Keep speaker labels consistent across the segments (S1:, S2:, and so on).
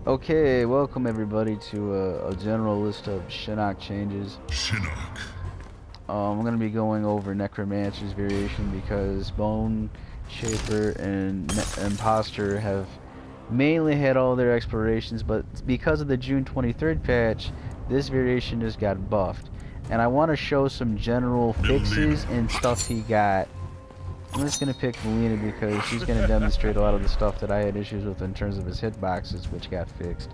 S1: Okay, welcome everybody to a general list of Shinnok changes.
S2: Shinnok.
S1: I'm gonna be going over Necromancer's variation because Bone Shaper and Imposter have mainly had all their explorations, but because of the June 23rd patch, this variation just got buffed. And I want to show some general fixes and stuff he got. I'm just gonna pick Melina because she's gonna demonstrate a lot of the stuff that I had issues with in terms of his hitboxes, which got fixed.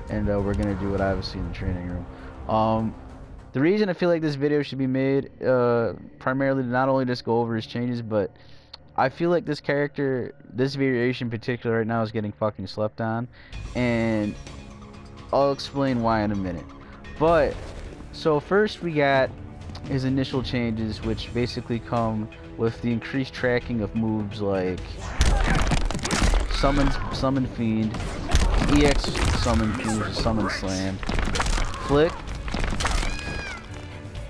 S1: And we're gonna do what I was seeing in the training room. The reason I feel like this video should be made, primarily to not only just go over his changes, but I feel like this character, this variation in particular right now, is getting fucking slept on, and I'll explain why in a minute. But so first we got his initial changes, which basically come with the increased tracking of moves like Summon Fiend, EX Summon Fiend, Summon Slam, Flick.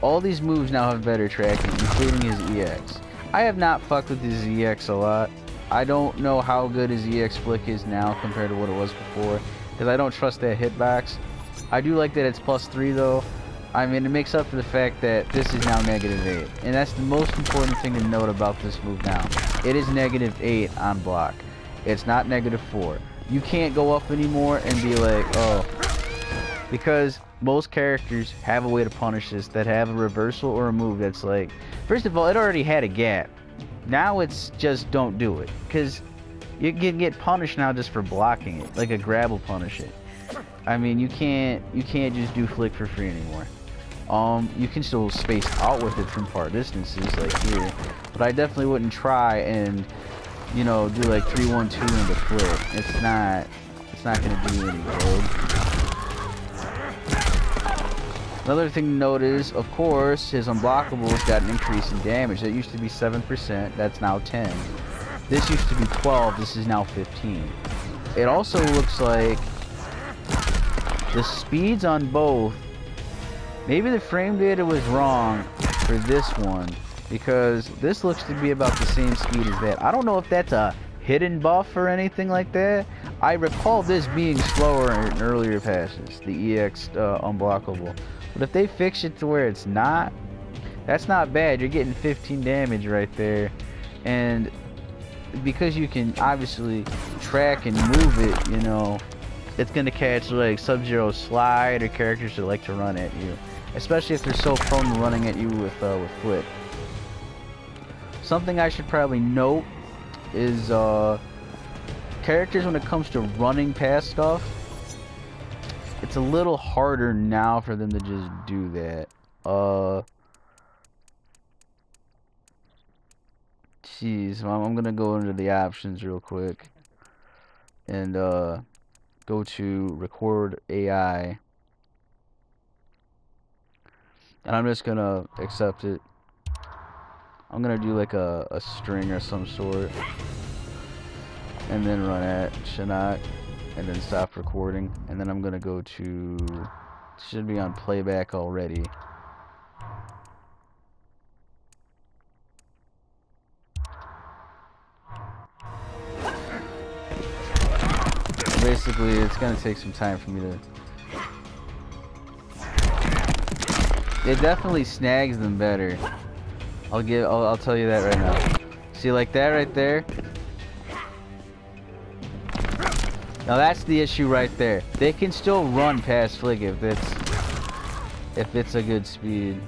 S1: All these moves now have better tracking, including his EX. I have not fucked with his EX a lot. I don't know how good his EX Flick is now compared to what it was before, because I don't trust that hitbox. I do like that it's +3 though. I mean, it makes up for the fact that this is now -8. And that's the most important thing to note about this move now. It is -8 on block. It's not -4. You can't go up anymore and be like, oh. Because most characters have a way to punish this that have a reversal or a move that's like... First of all, it already had a gap. Now it's just don't do it. Because you can get punished now just for blocking it. Like a grab will punish it. I mean, you can't just do Flick for free anymore. You can still space out with it from far distances, like here, but I definitely wouldn't try and, you know, do like 3-1-2 into Flick. It's not gonna do any good. Another thing to note is, of course, his unblockables got an increase in damage. That used to be 7%, that's now 10. This used to be 12, this is now 15. It also looks like the speeds on both, maybe the frame data was wrong for this one, because this looks to be about the same speed as that. I don't know if that's a hidden buff or anything like that. I recall this being slower in earlier passes, the EX unblockable. But if they fix it to where it's not, that's not bad. You're getting 15 damage right there. And because you can obviously track and move it, you know, it's going to catch like Sub-Zero Slide or characters that like to run at you. Especially if they're so prone to running at you with Flick. Something I should probably note is characters when it comes to running past stuff, it's a little harder now for them to just do that. Jeez, I'm gonna go into the options real quick and go to record AI. And I'm just gonna accept it. I'm gonna do like a string or some sort. And then run at Shinnok. And then stop recording. And then I'm gonna go to... Should be on playback already. Basically, it's gonna take some time for me to... It definitely snags them better. I'll tell you that right now. See, like that right there? Now that's the issue right there. They can still run past Flick if it's a good speed.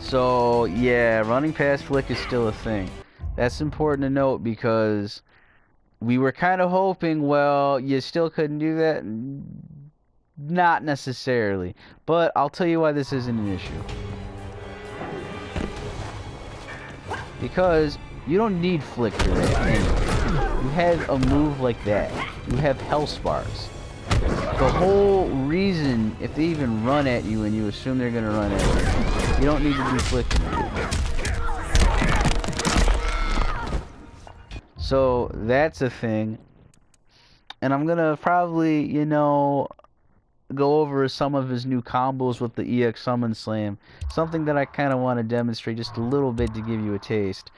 S1: So yeah, running past Flick is still a thing. That's important to note because we were kind of hoping, well, you still couldn't do that. Not necessarily, but I'll tell you why this isn't an issue. Because you don't need Flick for that anyway. You have a move like that. You have Hell Sparks. The whole reason, if they even run at you and you assume they're gonna run at you, you don't need to do Flick. So that's a thing. And I'm gonna probably, you know, go over some of his new combos with the EX Summon Slam. Something that I kind of want to demonstrate just a little bit to give you a taste.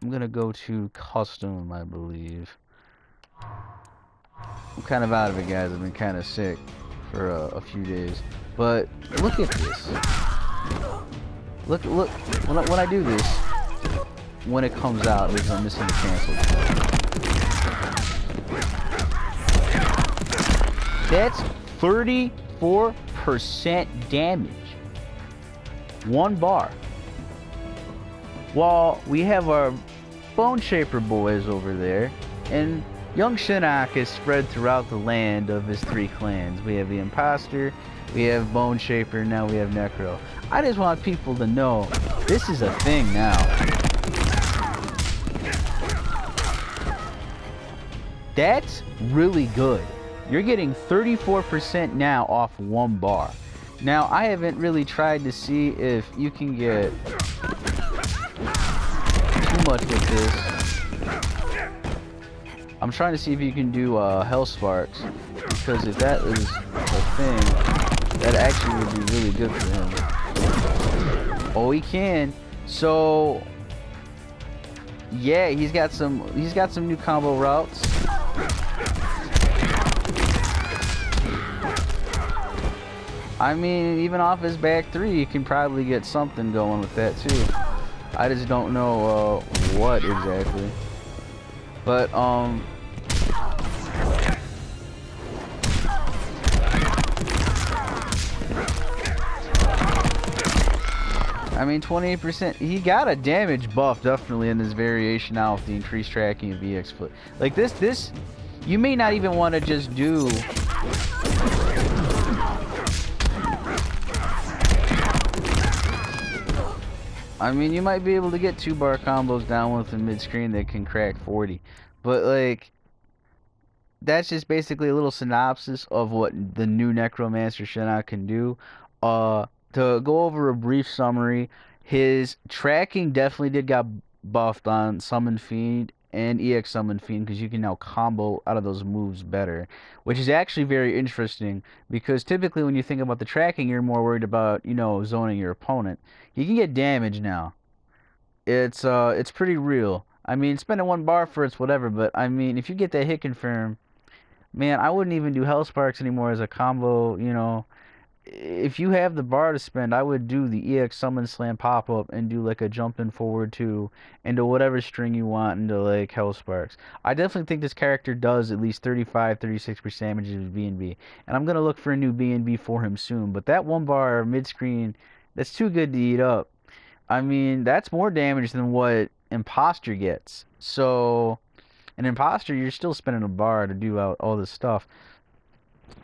S1: I'm gonna go to custom, I believe. I'm kind of out of it, guys. I've been kind of sick for a few days. But look at this. Look. When I do this, when it comes out, because I'm missing the cancel. That's 34% damage. 1 bar. While we have our Bone Shaper boys over there, and young Shinnok is spread throughout the land of his 3 clans. We have the Imposter, we have Bone Shaper, now we have Necro. I just want people to know this is a thing now. That's really good. You're getting 34% now off 1 bar. Now, I haven't really tried to see if you can get too much with this. I'm trying to see if you can do Hell Sparks, because if that is a thing, that actually would be really good for him. Oh, he can. So, yeah, he's got some new combo routes. I mean, even off his back 3, you can probably get something going with that too. I just don't know what exactly. But I mean, 28%. He got a damage buff definitely in this variation now with the increased tracking of VX Flip. Like this, you may not even want to just do. I mean, you might be able to get 2-bar combos down with a mid-screen that can crack 40. But, like, that's just basically a little synopsis of what the new Necromancer Shinnok can do. To go over a brief summary, his tracking definitely did got buffed on Summon Fiend and EX Summon Fiend, because you can now combo out of those moves better, which is actually very interesting, because typically when you think about the tracking, you're more worried about, you know, zoning your opponent. You can get damage now. It's pretty real. I mean, spending 1 bar for it's whatever, but I mean, if you get that hit confirm, man, I wouldn't even do Hell Sparks anymore as a combo, you know. If you have the bar to spend, I would do the EX Summon Slam pop-up and do like a jumping forward 2 into whatever string you want into like Hell Sparks. I definitely think this character does at least 35-36% damage of B&B. And I'm going to look for a new B&B for him soon. But that 1 bar mid-screen, that's too good to eat up. I mean, that's more damage than what Imposter gets. So, an Imposter, you're still spending a bar to do out all this stuff.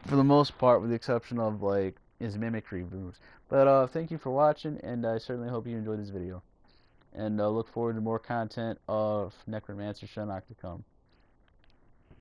S1: For the most part, with the exception of like his mimicry moves. But thank you for watching, and I certainly hope you enjoyed this video. And look forward to more content of Necromancer Shinnok to come.